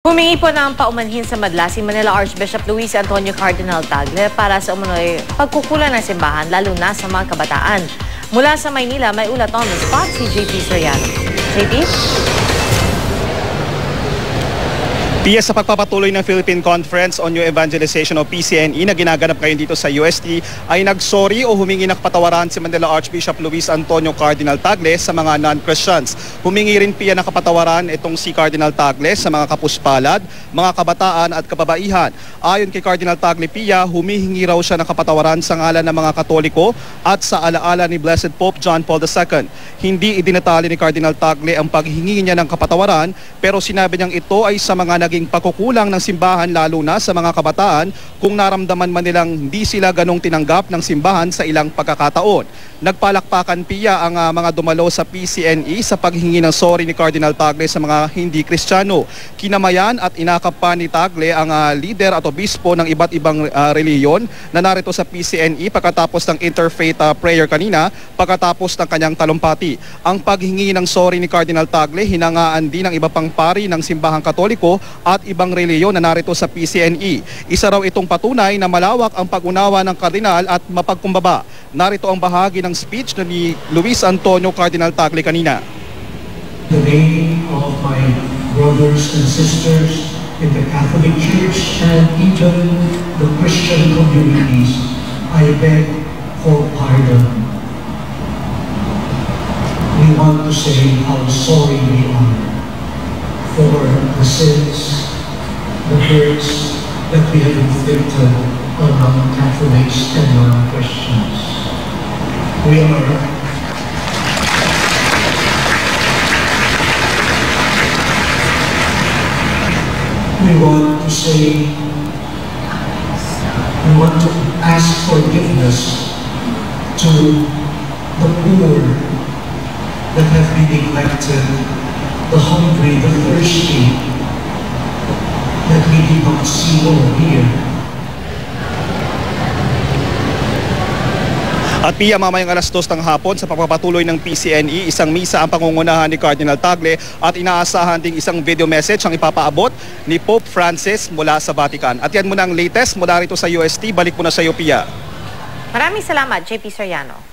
Humingi po ng paumanhin sa madla si Manila Archbishop Luis Antonio Cardinal Tagle para sa umunoy pagkukulang ng simbahan lalo na sa mga kabataan. Mula sa Maynila, may ulat on the spot si JP Soriano. JP? Pia, sa pagpapatuloy ng Philippine Conference on New Evangelization o PCNE na ginaganap ngayon dito sa UST ay nagsorry o humingi ng kapatawaran si Manila Archbishop Luis Antonio Cardinal Tagle sa mga non-Christians. Humingi rin Pia ng kapatawaran itong si Cardinal Tagle sa mga kapuspalad, mga kabataan at kababaihan. Ayon kay Cardinal Tagle, Pia, humihingi raw siya ng kapatawaran sa ngalan ng mga Katoliko at sa alaala ni Blessed Pope John Paul II. Hindi idinatali ni Cardinal Tagle ang paghingi niya ng kapatawaran, pero sinabi niyang ito ay sa mga naging pagkukulang ng simbahan lalo na sa mga kabataan kung naramdaman man nilang hindi sila ganong tinanggap ng simbahan sa ilang pagkakataon. Nagpalakpakan Pia ang mga dumalo sa PCNE sa paghingi ng sorry ni Cardinal Tagle sa mga hindi Kristiyano. Kinamayan at inakap pa ni Tagle ang leader at obispo ng iba't ibang reliyon na narito sa PCNE pagkatapos ng interfaith prayer kanina pagkatapos ng kanyang talumpati. Ang paghingi ng sorry ni Cardinal Tagle hinangaan din ng iba pang pari ng simbahang Katoliko at ibang reliyon na narito sa PCNE. Isa raw itong patunay na malawak ang pag-unawa ng kardinal at mapagkumbaba. Narito ang bahagi ng speech ni Luis Antonio Cardinal Tagle kanina. The name of my brothers and sisters in the Catholic Church and even the Christian communities, I beg for pardon. We want to say how sorry we are for the sins, the hurts that we have inflicted on non-Catholics and non-Christians. We want to say, we want to ask forgiveness to the poor that have been neglected, the hungry, the thirsty, that we did not see or hear. At Pia, mamayang alas 2 ng hapon sa pagpapatuloy ng PCNE, isang misa ang pangungunahan ni Cardinal Tagle at inaasahan ding isang video message ang ipapaabot ni Pope Francis mula sa Vatican. At yan muna ang latest mula rito sa UST. Balik muna sa iyo, Pia. Maraming salamat, JP Soriano.